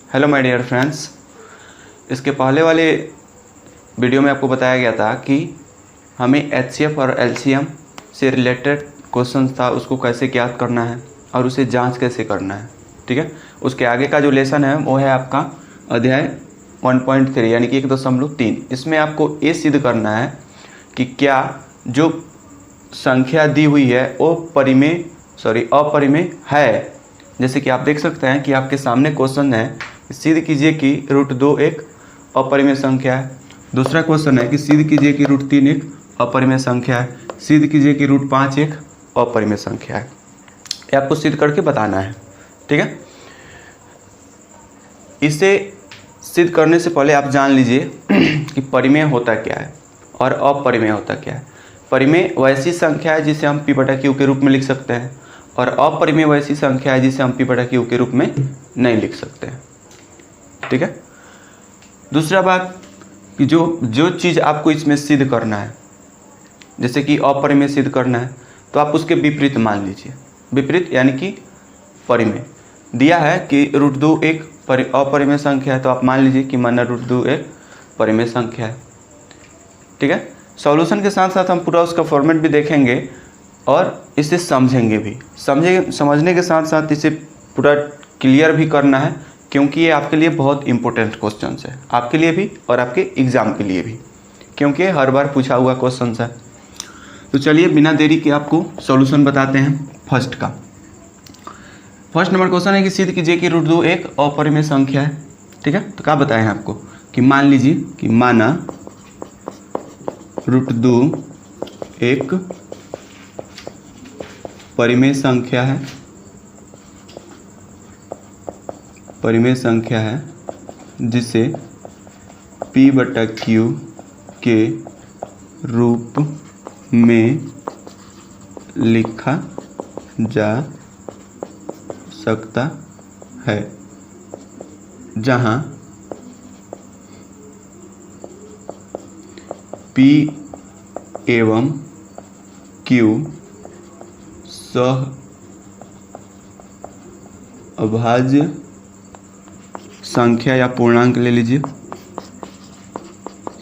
Hello my dear friends. इसके पहले वाले वीडियो में आपको बताया गया था कि हमें एचसीएफ और एलसीएम से रिलेटेड क्वेश्चन था, उसको कैसे ज्ञात करना है और उसे जांच कैसे करना है। ठीक है, उसके आगे का जो लेसन है वो है आपका अध्याय 1.3 यानी कि 1.3। इसमें आपको ये सिद्ध करना है कि क्या जो संख्या दी हुई है वो अपरिमेय है। जैसे कि आप देख सकते हैं कि आपके सामने क्वेश्चन है, सिद्ध कीजिए कि √2 एक अपरिमेय संख्या है। दूसरा क्वेश्चन है कि सिद्ध कीजिए कि √3 एक अपरिमेय संख्या है। सिद्ध कीजिए कि √5 एक अपरिमेय संख्या है। ये आपको सिद्ध करके बताना है। ठीक है, इसे सिद्ध करने से पहले आप जान लीजिए कि परिमेय होता क्या है और अपरिमेय होता क्या है। परिमेय वैसी संख्या है जिसे हम P/Q के रूप में लिख सकते हैं और अपरिमेय वैसी संख्या है जिसे हम P/Q के रूप में नहीं लिख सकते हैं। ठीक है, दूसरा बात कि जो चीज़ आपको इसमें सिद्ध करना है, जैसे कि अपरिमेय सिद्ध करना है, तो आप उसके विपरीत मान लीजिए। विपरीत यानी कि परिमेय दिया है कि √2 एक अपरिमेय संख्या है, तो आप मान लीजिए कि माना √2 एक परिमेय संख्या है। ठीक है, सॉल्यूशन के साथ साथ हम पूरा उसका फॉर्मेट भी देखेंगे और इसे समझेंगे भी। समझने के साथ साथ इसे पूरा क्लियर भी करना है, क्योंकि ये आपके लिए बहुत इंपॉर्टेंट क्वेश्चन है, आपके लिए भी और आपके एग्ज़ाम के लिए भी, क्योंकि हर बार पूछा हुआ क्वेश्चन है। तो चलिए बिना देरी के आपको सॉल्यूशन बताते हैं। फर्स्ट नंबर क्वेश्चन है कि सिद्ध कीजिए कि √2 एक अपरिमेय संख्या है। ठीक है, तो क्या बताएं हैं आपको कि मान लीजिए कि माना √2 एक परिमेय संख्या है, जिसे P/Q के रूप में लिखा जा सकता है, जहाँ P एवं Q सहअभाज्य संख्या या पूर्णांक ले लीजिए,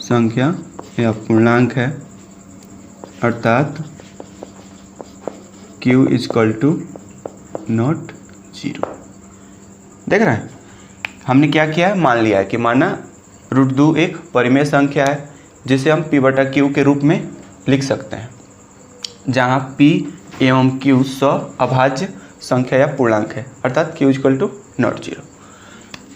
संख्या या पूर्णांक है, अर्थात Q = not 0। देख रहे हैं, हमने क्या किया है, मान लिया है कि माना √2 एक परिमेय संख्या है जिसे हम P/Q के रूप में लिख सकते हैं, जहाँ P एवं Q सहअभाज्य संख्या या पूर्णांक है, अर्थात Q = not 0।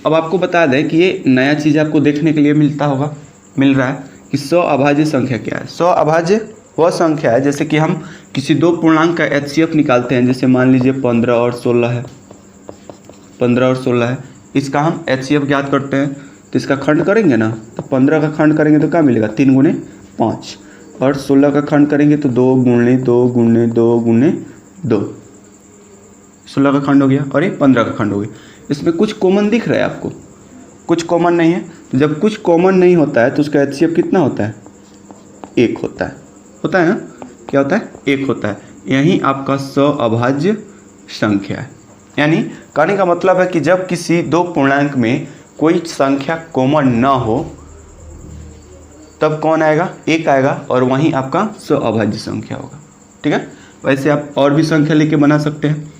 अब आपको बता दें कि ये नया चीज़ आपको देखने के लिए मिल रहा है कि सहअभाज्य संख्या क्या है। सहअभाज्य वह संख्या है जैसे कि हम किसी दो पूर्णांक का HCF निकालते हैं, जैसे मान लीजिए 15 और 16 है, 15 और 16 है, इसका हम HCF ज्ञात करते हैं। तो इसका खंड करेंगे ना, तो 15 का खंड करेंगे तो क्या मिलेगा, 3 × 5, और 16 का खंड करेंगे तो 2 × 2 × 2 × 2, 16 का खंड हो गया और ये 15 का खंड हो गया। इसमें कुछ कॉमन दिख रहा है आपको, कुछ कॉमन नहीं है। तो जब कुछ कॉमन नहीं होता है तो उसका HCF कितना होता है, 1 होता है ना, क्या होता है, 1 होता है। यही आपका सहअभाज्य संख्या है। यानी कहने का मतलब है कि जब किसी दो पूर्णांक में कोई संख्या कॉमन ना हो तब कौन आएगा, 1 आएगा, और वहीं आपका सहअभाज्य संख्या होगा। ठीक है, वैसे आप और भी संख्या लेके बना सकते हैं।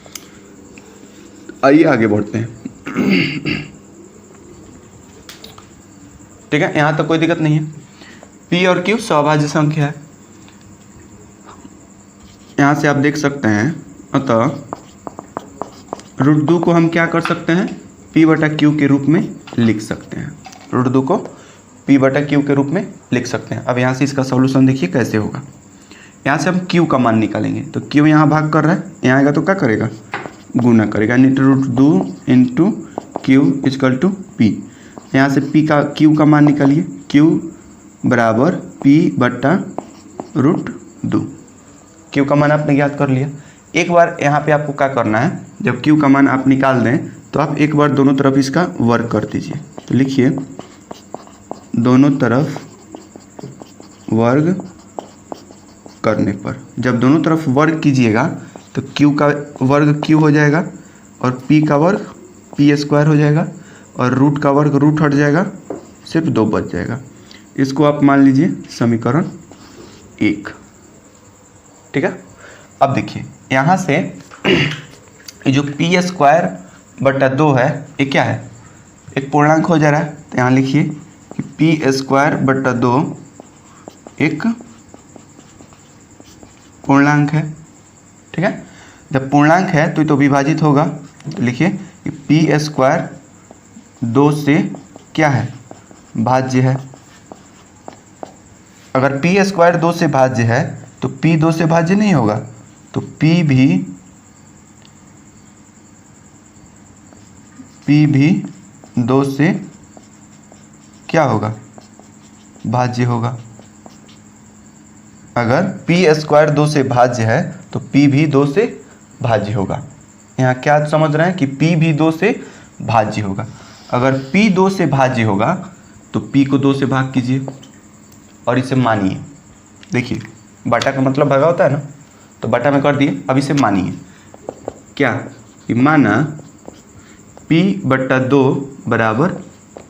आइए आगे बढ़ते हैं। ठीक है, यहाँ तक कोई दिक्कत नहीं है। P और Q सहअभाज्य संख्या है, यहाँ से आप देख सकते हैं। अतः √2 को हम क्या कर सकते हैं, P/Q के रूप में लिख सकते हैं। √2 को P/Q के रूप में लिख सकते हैं। अब यहाँ से इसका सॉल्यूशन देखिए कैसे होगा। यहाँ से हम Q का मान निकालेंगे, तो Q यहाँ भाग कर रहा है, यहाँ आएगा तो क्या करेगा, गुना करेगा, √2 × Q = P। यहाँ से Q का मान निकालिए, Q = P/√2। Q का मान आपने ज्ञात कर लिया। एक बार यहाँ पे आपको क्या करना है, जब Q का मान आप निकाल दें तो आप एक बार दोनों तरफ इसका वर्ग कर दीजिए। तो लिखिए, दोनों तरफ वर्ग करने पर, जब दोनों तरफ वर्ग कीजिएगा तो Q का वर्ग Q हो जाएगा और P का वर्ग P² हो जाएगा और रूट का वर्ग रूट हट जाएगा, सिर्फ 2 बच जाएगा। इसको आप मान लीजिए समीकरण 1। ठीक है। अब देखिए यहाँ से ये जो p²/2 है ये क्या है, एक पूर्णांक हो जा रहा है। तो यहाँ लिखिए कि p²/2 एक पूर्णांक है। ठीक है, जब पूर्णांक है तो विभाजित होगा। तो लिखिए कि p² 2 से क्या है, भाज्य है। अगर p² 2 से भाज्य है तो p 2 से भाज्य नहीं होगा, तो p भी 2 से क्या होगा, भाज्य होगा। अगर p² 2 से भाज्य है तो p भी 2 से भाज्य होगा। यहाँ क्या समझ रहे हैं कि p भी 2 से भाज्य होगा। अगर p 2 से भाज्य होगा तो p को 2 से भाग कीजिए और इसे मानिए। देखिए बटा का मतलब भागा होता है ना, तो बटा में कर दिए। अब इसे मानिए क्या कि माना p/2 बराबर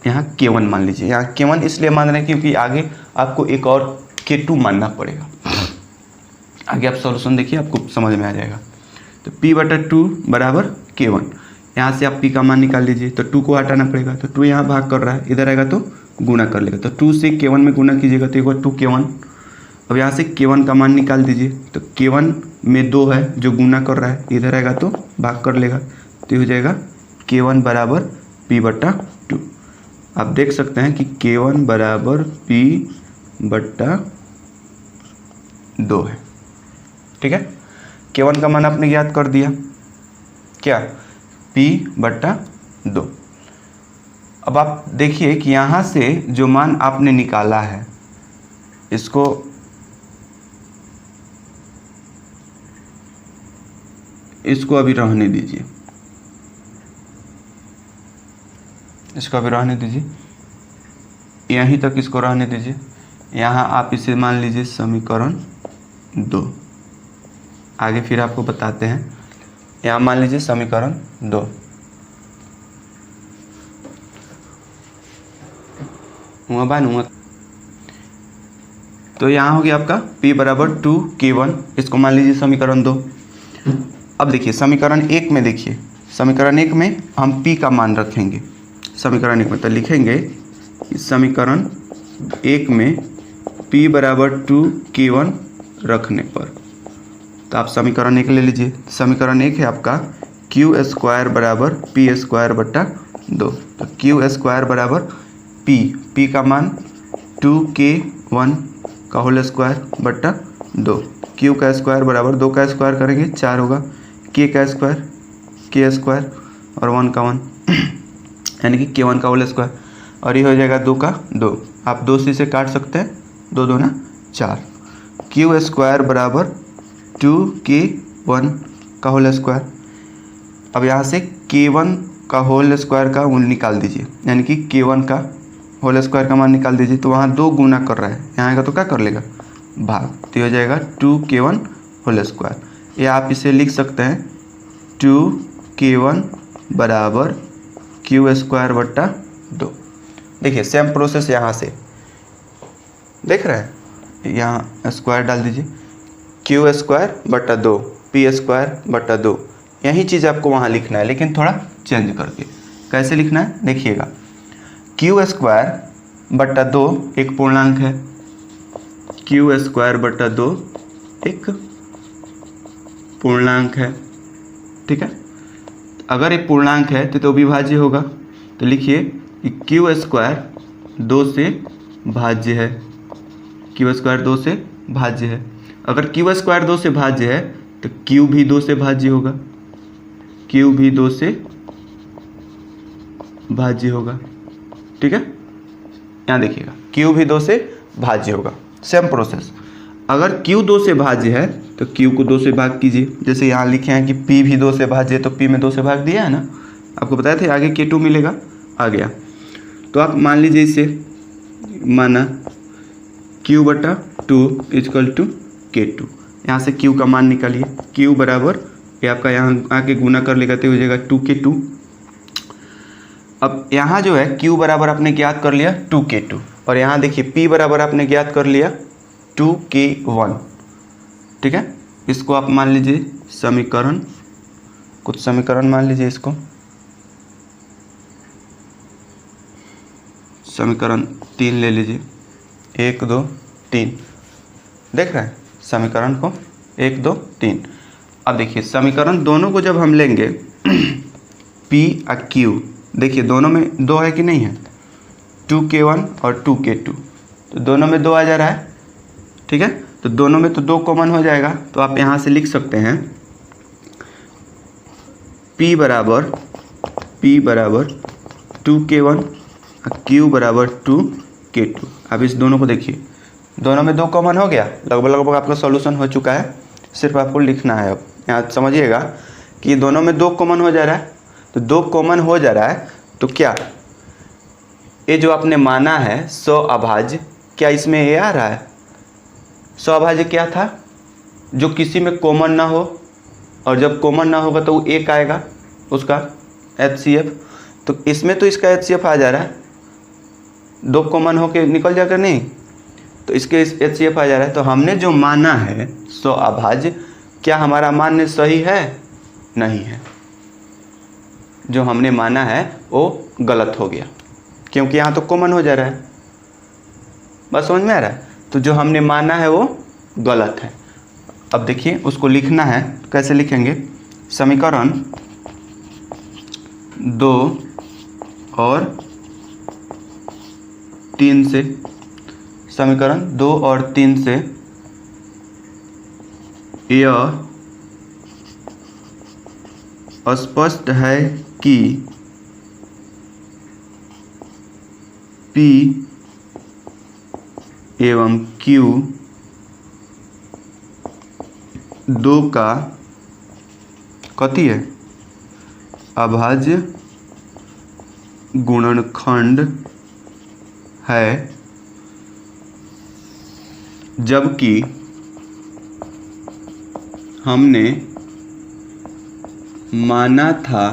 यहाँ k1 मान लीजिए। यहाँ k1 इसलिए मान रहे हैं क्योंकि आगे आपको एक और k2 मानना पड़ेगा। आगे आप सॉल्यूशन देखिए, आपको समझ में आ जाएगा। तो p/2 बराबर k1, यहाँ से आप p का मान निकाल लीजिए। तो 2 को हटाना पड़ेगा, तो 2 यहाँ भाग कर रहा है, इधर आएगा तो गुणा कर लेगा। तो 2 से k1 में गुणा कीजिएगा तो एक बार 2k1। अब यहाँ से k1 का मान निकाल दीजिए। तो k1 में 2 है जो गुणा कर रहा है, इधर आएगा तो भाग कर लेगा। तो हो जाएगा k1 बराबर p/2। आप देख सकते हैं कि k1 बराबर p/2 है। ठीक है, k1 का मान आपने याद कर दिया क्या, p/2। अब आप देखिए कि यहाँ से जो मान आपने निकाला है इसको अभी रहने दीजिए, इसको अभी रहने दीजिए, यहीं तक इसको रहने दीजिए। यहाँ आप इसे मान लीजिए समीकरण 2। आगे फिर आपको बताते हैं। यहाँ मान लीजिए समीकरण 2। तो यहाँ हो गया आपका p/2 k1, इसको मान लीजिए समीकरण 2। अब देखिए समीकरण 1 में, देखिए समीकरण 1 में हम p का मान रखेंगे। समीकरण 1 में तो लिखेंगे कि समीकरण 1 में p/2 k1 रखने पर, तो आप समीकरण 1 ले लीजिए। समीकरण 1 है आपका q² बराबर p²/2। तो q² बराबर p का मान 2k1 का होल स्क्वायर बट्टा 2। q का स्क्वायर बराबर 2 का स्क्वायर करेंगे 4 होगा, k का स्क्वायर k² और 1 का 1 यानी कि k1 का होल स्क्वायर, और ये हो जाएगा 2 का 2। आप 2 से काट सकते हैं, 2 2 ना 4। q² बराबर 2k1 का होल स्क्वायर। अब यहाँ से k1 का होल स्क्वायर का निकाल दीजिए, यानी कि k1 का होल स्क्वायर का मान निकाल दीजिए। तो वहाँ 2 गुना कर रहा है, यहाँ आएगा तो क्या कर लेगा, भाग। तो हो जाएगा 2k1 होल स्क्वायर। या आप इसे लिख सकते हैं 2k1 बराबर q²/2। देखिए सेम प्रोसेस यहाँ से देख रहे हैं, यहाँ स्क्वायर डाल दीजिए, q²/2 p²/2। यही चीज़ आपको वहाँ लिखना है, लेकिन थोड़ा चेंज करके। कैसे लिखना है देखिएगा, q²/2 एक पूर्णांक है, q²/2 एक पूर्णांक है। ठीक है, अगर एक पूर्णांक है तो विभाज्य होगा। तो लिखिए कि q² 2 से भाज्य है, q² 2 से भाज्य है। अगर q² 2 से भाज्य है तो q भी 2 से भाज्य होगा, q भी 2 से भाज्य होगा। ठीक है, यहाँ देखिएगा q भी 2 से भाज्य होगा। सेम प्रोसेस, अगर q 2 से भाज्य है तो q को 2 से भाग कीजिए। जैसे यहाँ लिखे हैं कि p भी 2 से भाज्य है, तो p में 2 से भाग दिया है ना, आपको बताया था आगे k2 मिलेगा, आ गया। तो आप मान लीजिए इसे, माना q/2 = k2। यहाँ से q का मान निकालिए, q बराबर ये आपका यहाँ आके गुना कर लेगा तो हो जाएगा 2k2। अब यहाँ जो है Q बराबर आपने ज्ञात कर लिया 2k2 और यहाँ देखिए P बराबर आपने ज्ञात कर लिया 2k1। ठीक है, इसको आप मान लीजिए समीकरण, कुछ समीकरण मान लीजिए इसको, समीकरण 3 ले लीजिए, 1 2 3, देख रहे हैं समीकरण को 1 2 3। अब देखिए समीकरण दोनों को जब हम लेंगे P और Q, देखिए दोनों में 2 है कि नहीं है, 2k1 और 2k2, तो दोनों में 2 आ जा रहा है। ठीक है, तो दोनों में तो 2 कॉमन हो जाएगा, तो आप यहाँ से लिख सकते हैं P बराबर 2k1 और Q बराबर 2k2। अब इस दोनों को देखिए, दोनों में 2 कॉमन हो गया, लगभग आपका सॉल्यूशन हो चुका है, सिर्फ आपको लिखना है। अब यहाँ समझिएगा कि दोनों में 2 कॉमन हो जा रहा है, तो 2 कॉमन हो जा रहा है तो क्या ये जो आपने माना है 100 अभाज्य, क्या इसमें ये आ रहा है? 100 अभाज्य क्या था? जो किसी में कॉमन ना हो, और जब कॉमन ना होगा तो वो एक आएगा उसका HCF, तो इसमें तो इसका HCF आ जा रहा है, 2 कॉमन होके निकल जाकर नहीं, तो इसके HCF आ जा रहा है। तो हमने जो माना है 100 अभाज्य, क्या हमारा मान्य सही है? नहीं है, जो हमने माना है वो गलत हो गया, क्योंकि यहाँ तो कॉमन हो जा रहा है। बस समझ में आ रहा है? तो जो हमने माना है वो गलत है। अब देखिए उसको लिखना है, कैसे लिखेंगे? समीकरण 2 और 3 से, समीकरण 2 और 3 से यह स्पष्ट है कि P एवं Q दो का कथी है? अभाज्य गुणनखंड है, जबकि हमने माना था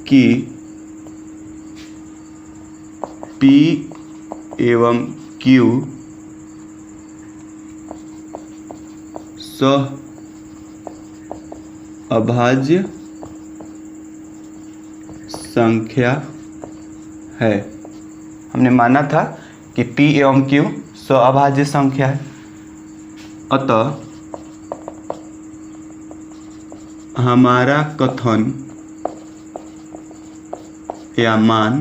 कि P एवं Q सह अभाज्य संख्या है। हमने माना था कि P एवं Q सह अभाज्य संख्या है, अतः हमारा कथन या मान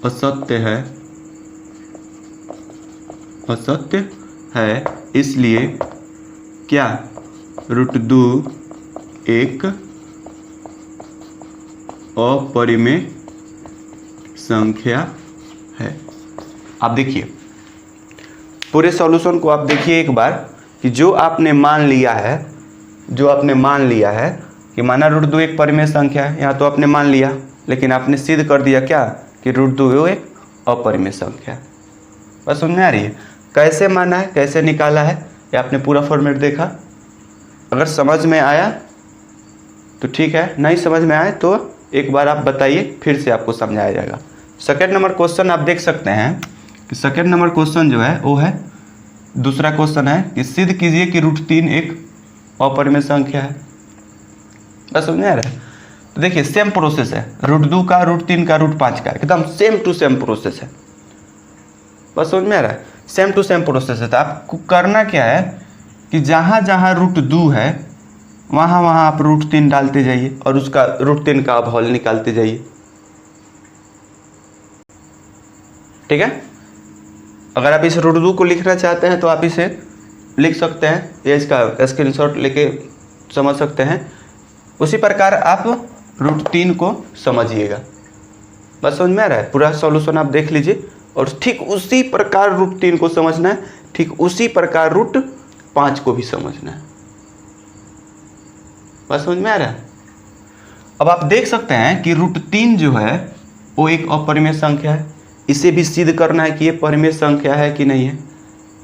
असत्य है, इसलिए क्या √2 एक अपरिमेय संख्या है। आप देखिए पूरे सॉल्यूशन को, आप देखिए एक बार कि जो आपने मान लिया है कि माना √2 एक परिमेय संख्या है, यहाँ तो आपने मान लिया, लेकिन आपने सिद्ध कर दिया क्या कि √2 एक अपरिमेय संख्या है। बस समझ में आ रही है? कैसे माना है, कैसे निकाला है, ये आपने पूरा फॉर्मेट देखा। अगर समझ में आया तो ठीक है, नहीं समझ में आए तो एक बार आप बताइए, फिर से आपको समझाया जाएगा। सेकेंड नंबर क्वेश्चन आप देख सकते हैं कि सेकेंड नंबर क्वेश्चन जो है वो है, दूसरा क्वेश्चन है कि सिद्ध कीजिए कि √3 एक अपरिमेय संख्या है। बस समझ में आ रहा है? तो देखिए सेम प्रोसेस है, √2 का, √3 का, √5 का, एकदम सेम टू सेम प्रोसेस है। बस समझ में आ रहा है? सेम टू सेम प्रोसेस है। तो आपको करना क्या है कि जहाँ जहाँ √2 है वहाँ वहाँ आप √3 डालते जाइए और उसका √3 का अवहल निकालते जाइए। ठीक है, अगर आप इस √2 को लिखना चाहते हैं तो आप इसे लिख सकते हैं, या इसका स्क्रीनशॉट लेके समझ सकते हैं। उसी प्रकार आप √3 को समझिएगा। बस समझ में आ रहा है? पूरा सॉल्यूशन आप देख लीजिए और ठीक उसी प्रकार √3 को समझना है, ठीक उसी प्रकार √5 को भी समझना है। बस समझ में आ रहा है? अब आप देख सकते हैं कि √3 जो है वो एक अपरिमेय संख्या है, इसे भी सिद्ध करना है कि ये परिमेय संख्या है कि नहीं है।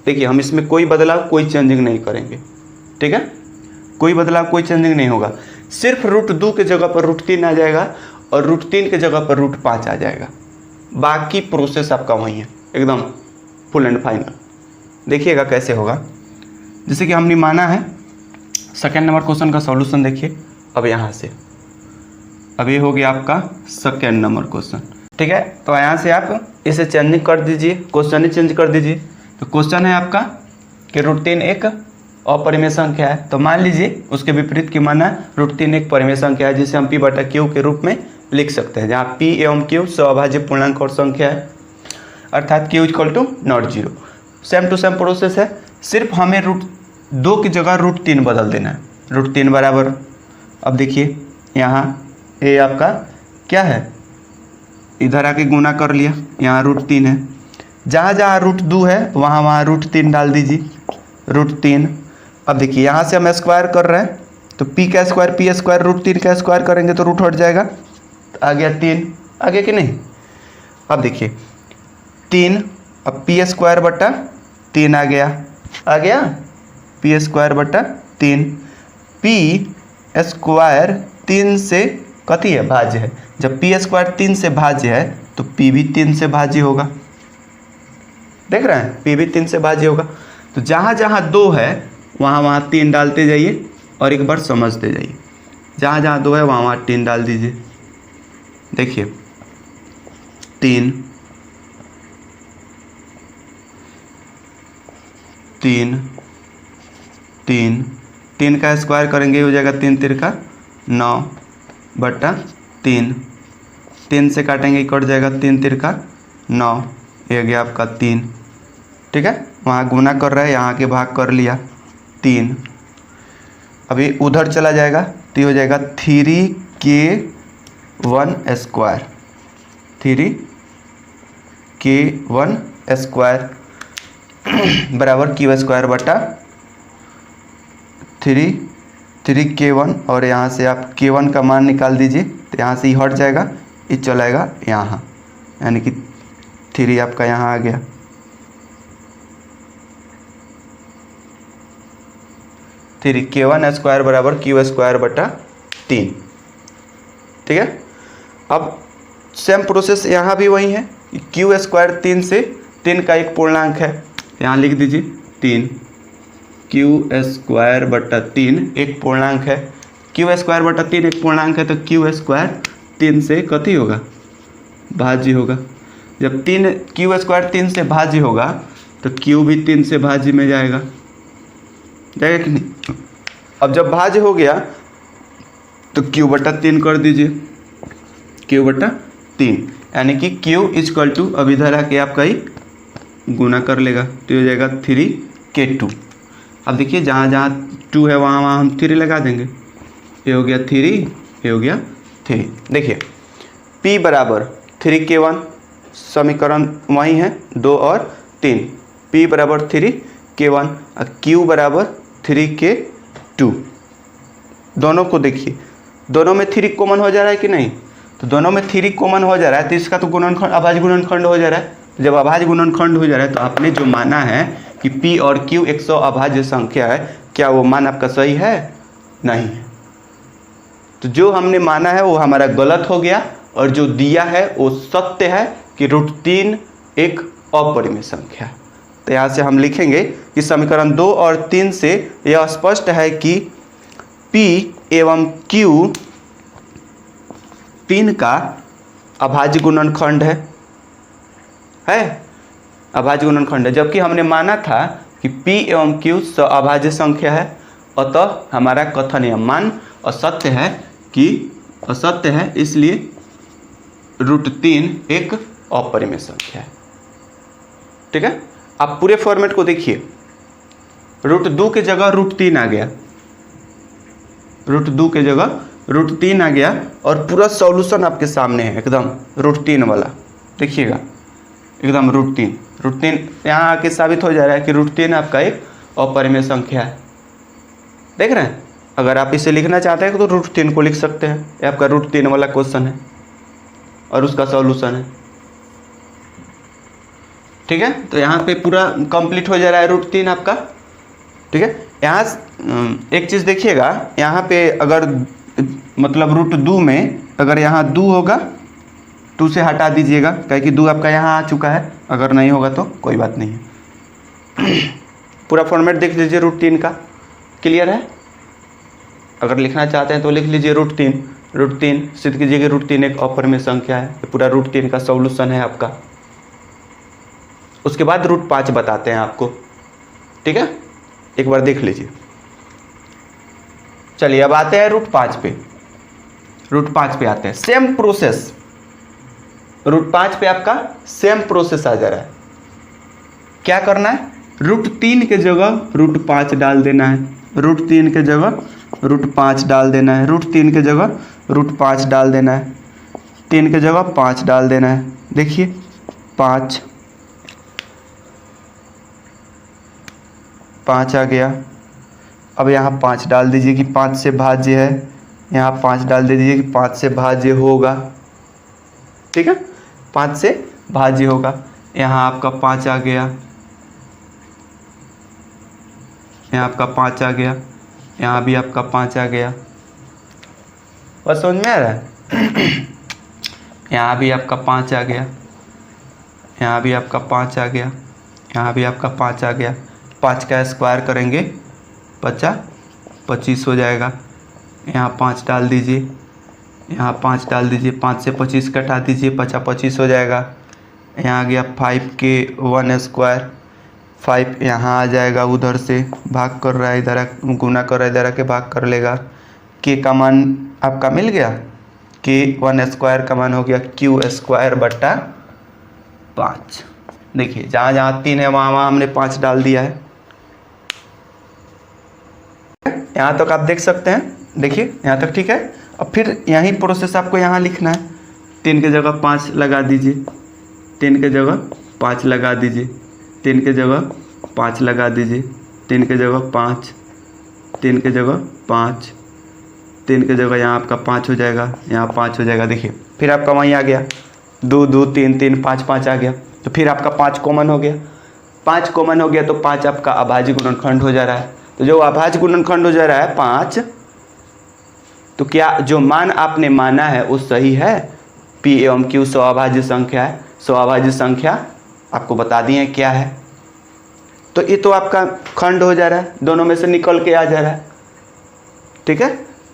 देखिए हम इसमें कोई बदलाव, कोई चेंजिंग नहीं करेंगे। ठीक है, कोई बदलाव, कोई चेंजिंग नहीं होगा, सिर्फ √2 के जगह पर √3 आ जाएगा और √3 के जगह पर √5 आ जाएगा। बाकी प्रोसेस आपका वही है, एकदम फुल एंड फाइनल। देखिएगा कैसे होगा। जैसे कि हमने माना है, सेकेंड नंबर क्वेश्चन का सॉल्यूशन देखिए। अब यहाँ से अब ये हो गया आपका सेकेंड नंबर क्वेश्चन, ठीक है। तो यहाँ से आप इसे चेंज कर दीजिए, क्वेश्चन ही चेंज कर दीजिए। तो क्वेश्चन है आपका कि √3 एक अपरिमेय संख्या है। तो मान लीजिए उसके विपरीत की माना √3 एक परिमेय संख्या है, जिसे हम p/q के रूप में लिख सकते हैं, जहाँ p एवं q सअभाज्य पूर्णांक और संख्या है, अर्थात q = not zero. Same to same process है, सिर्फ हमें √2 की जगह √3 बदल देना है। √3 बराबर, अब देखिए यहाँ ये आपका क्या है, इधर आके गुना कर लिया, यहाँ √3 है। जहाँ जहाँ √2 है वहाँ वहाँ √3 डाल दीजिए, √3। अब देखिए यहाँ से हम स्क्वायर कर रहे हैं, तो p का स्क्वायर √3 का स्क्वायर करेंगे तो रूट हट जाएगा, तो आ गया 3, आ गया कि नहीं। अब देखिए 3, अब p²/3 आ गया p²/3। p² 3 से कथी है, भाज्य है। जब p² 3 से भाज्य है तो p भी 3 से भाज्य होगा, देख रहे हैं, p भी 3 से भाज्य होगा। तो जहाँ जहाँ 2 है वहाँ वहाँ 3 डालते जाइए और एक बार समझते जाइए। जहाँ जहाँ 2 है वहाँ वहाँ 3 डाल दीजिए। देखिए 3 3 3 3 का स्क्वायर करेंगे हो जाएगा 3 तिरका 9/3। 3 से काटेंगे कट जाएगा 3 तिरका 9, ये गया आपका 3, ठीक है। वहाँ गुना कर रहा है, यहाँ के भाग कर लिया 3। अभी उधर चला जाएगा तो हो जाएगा 3k1 स्क्वायर, 3k1 स्क्वायर बराबर q²/3k1। और यहाँ से आप k1 का मान निकाल दीजिए, तो यहाँ से ही हट जाएगा, ये चलाएगा यहाँ, यानी कि 3 आपका यहाँ आ गया। k1² बराबर q²/3, ठीक है। अब सेम प्रोसेस यहाँ भी वही है, q² 3 से 3 का एक पूर्णांक है, यहाँ लिख दीजिए 3, q²/3 एक पूर्णांक है। q²/3 एक पूर्णांक है, तो q² 3 से कथी होगा, भाज्य होगा। जब q² 3 से भाज्य होगा तो q भी 3 से भाज्य में जाएगा कि नहीं। अब जब भाज्य हो गया तो q/3 कर दीजिए, q/3, यानी कि q अब इधर आके आपका ही गुना कर लेगा, तो हो जाएगा 3k2। अब देखिए जहाँ जहाँ 2 है वहाँ वहाँ हम 3 लगा देंगे, ये हो गया 3, ये हो गया 3। देखिए p बराबर 3k1, समीकरण वही है 2 और 3, p बराबर 3k1 और q बराबर 3k2। दोनों को देखिए, दोनों में 3 कॉमन हो जा रहा है कि नहीं, तो दोनों में 3 कॉमन हो जा रहा है, तो इसका तो गुणनखंड अभाज्य गुणनखंड हो जा रहा है। जब अभाज्य गुणनखंड हो जा रहा है तो आपने जो माना है कि p और q एक अभाज्य संख्या है, क्या वो मान आपका सही है, नहीं है। तो जो हमने माना है वो हमारा गलत हो गया, और जो दिया है वो सत्य है कि √3 एक अपरिमेय संख्या है। तो यहाँ से हम लिखेंगे कि समीकरण 2 और 3 से यह स्पष्ट है कि p एवं q 3 का अभाज्य गुणनखंड है अभाज्य गुणनखंड है। जबकि हमने माना था कि p एवं q अभाज्य संख्या है, अतः हमारा कथन या मान असत्य है, इसलिए √3 एक अपरिमेय संख्या है, ठीक है। आप पूरे फॉर्मेट को देखिए, √2 के जगह √3 आ गया, √2 के जगह √3 आ गया, और पूरा सॉल्यूशन आपके सामने है एकदम √3 वाला। देखिएगा एकदम √3 यहाँ आके साबित हो जा रहा है कि √3 आपका एक अपरिमेय संख्या है। देख रहे हैं, अगर आप इसे लिखना चाहते हैं तो √3 को लिख सकते हैं। ये आपका √3 वाला क्वेश्चन है और उसका सॉल्यूशन है, ठीक है। तो यहाँ पे पूरा कंप्लीट हो जा रहा है √3 आपका, ठीक है। यहाँ एक चीज़ देखिएगा, यहाँ पे अगर मतलब रूट 2 में अगर यहाँ 2 होगा 2 से हटा दीजिएगा, क्योंकि 2 आपका यहाँ आ चुका है, अगर नहीं होगा तो कोई बात नहीं है। पूरा फॉर्मेट देख लीजिए रूट 3 का, क्लियर है। अगर लिखना चाहते हैं तो लिख लीजिए रूट 3 सिद्ध कीजिए रूट 3 एक अपरिमेय संख्या है। ये पूरा रूट 3 का सॉल्यूशन है आपका। उसके बाद रूट 5 बताते हैं आपको, ठीक है, एक बार देख लीजिए। चलिए अब आते हैं रूट 5 पे। रूट 5 पे आते हैं, सेम प्रोसेस। रूट 5 पे आपका सेम प्रोसेस आ जा रहा है। क्या करना है, रूट 3 के जगह रूट 5 डाल देना है, रूट 3 के जगह रूट 5 डाल देना है, रूट 3 के जगह रूट 5 डाल देना है, 3 के जगह 5 डाल देना है। देखिए 5 आ गया। अब यहाँ 5 डाल दीजिए कि 5 से भाज्य है, यहाँ 5 डाल दीजिए कि 5 से भाज्य होगा, ठीक है, 5 से भाज्य होगा। यहाँ आपका 5 आ गया, यहाँ आपका 5 आ गया, यहाँ भी आपका 5 आ गया। बस समझ में आ रहा है। यहाँ भी आपका 5 आ गया, यहाँ भी आपका 5 आ गया, यहाँ भी आपका 5 आ गया। 5 का स्क्वायर करेंगे 25 हो जाएगा। यहाँ 5 डाल दीजिए, यहाँ 5 डाल दीजिए, 5 से 25 कटा दीजिए, 25 हो जाएगा। यहाँ आ गया 5 के 1 स्क्वायर, 5 यहाँ आ जाएगा, उधर से भाग कर रहा है, इधर गुना कर रहा है, इधर के भाग कर लेगा। के का मान आपका मिल गया, के 1 स्क्वायर का मान हो गया क्यू स्क्वायर बट्टा 5। देखिए जहाँ जहाँ 3 है वहाँ हमने 5 डाल दिया है। यहाँ तक आप देख सकते हैं, देखिए यहाँ तक ठीक है। अब फिर यही प्रोसेस आपको यहाँ लिखना है। 3 के जगह 5 लगा दीजिए, 3 के जगह 5 लगा दीजिए, 3 के जगह 5 लगा दीजिए, 3 के जगह 5, 3 के जगह 5, 3 के जगह यहाँ आपका 5 हो जाएगा, यहाँ 5 हो जाएगा। देखिए फिर आपका वहीं आ गया 2 2 3 3 5 5 आ गया। तो फिर आपका 5 कॉमन हो गया, 5 कॉमन हो गया तो 5 आपका अभाज्य गुणनखंड हो जा रहा है। तो जो अभाज्य गुणनखंड हो जा रहा है 5, तो क्या जो मान आपने माना है वो सही है? P एवं Q स्वअभाज्य संख्या है। स्वअभाज्य संख्या आपको बता दिए क्या है। तो ये तो आपका खंड हो जा रहा है, दोनों में से निकल के आ जा रहा है, ठीक है।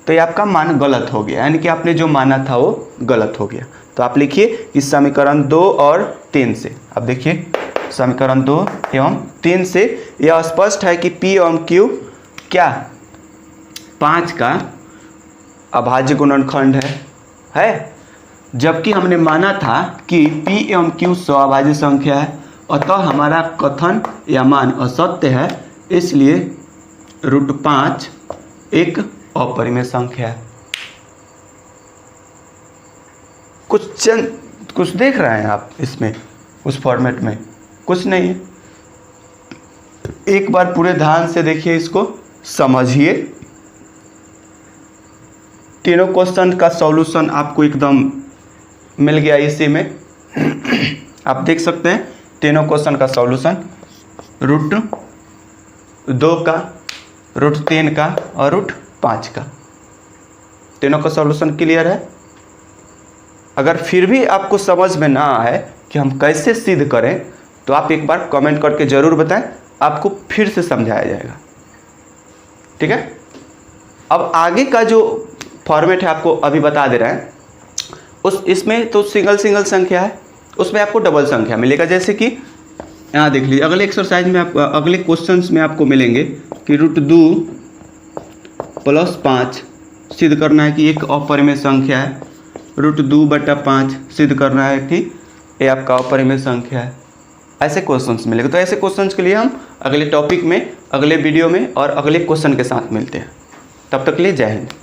तो ये आपका मान गलत हो गया, यानी कि आपने जो माना था वो गलत हो गया। तो आप लिखिए कि समीकरण 2 और 3 से, अब देखिए समीकरण 2 एवं 3 से यह स्पष्ट है कि P एवं Q क्या 5 का अभाज्य गुणनखंड है। जबकि हमने माना था कि P एवं Q स्वअभाज्य संख्या है, अतः हमारा कथन या मान असत्य है, इसलिए रूट 5 एक अपरिमेय संख्या है। कुछ देख रहे हैं आप इसमें, उस फॉर्मेट में कुछ नहीं है। एक बार पूरे ध्यान से देखिए, इसको समझिए। तीनों क्वेश्चन का सॉल्यूशन आपको एकदम मिल गया इसी में। आप देख सकते हैं तीनों क्वेश्चन का सॉल्यूशन, रूट 2 का, रूट 3 का और रूट 5 का, तीनों का सॉल्यूशन क्लियर है। अगर फिर भी आपको समझ में ना आए कि हम कैसे सिद्ध करें, तो आप एक बार कमेंट करके ज़रूर बताएं, आपको फिर से समझाया जाएगा, ठीक है। अब आगे का जो फॉर्मेट है आपको अभी बता दे रहे हैं, इसमें तो सिंगल संख्या है, उसमें आपको डबल संख्या मिलेगा। जैसे कि यहाँ देख लीजिए, अगले एक्सरसाइज में आप, अगले क्वेश्चंस में आपको मिलेंगे कि रूट 2 + 5 सिद्ध करना है कि एक अपरिमेय संख्या है, रूट 2/5 सिद्ध करना है कि ये आपका अपरिमेय संख्या है। ऐसे क्वेश्चंस मिलेंगे। तो ऐसे क्वेश्चंस के लिए हम अगले टॉपिक में, अगले वीडियो में और अगले क्वेश्चन के साथ मिलते हैं। तब तक के लिए जय हिंद।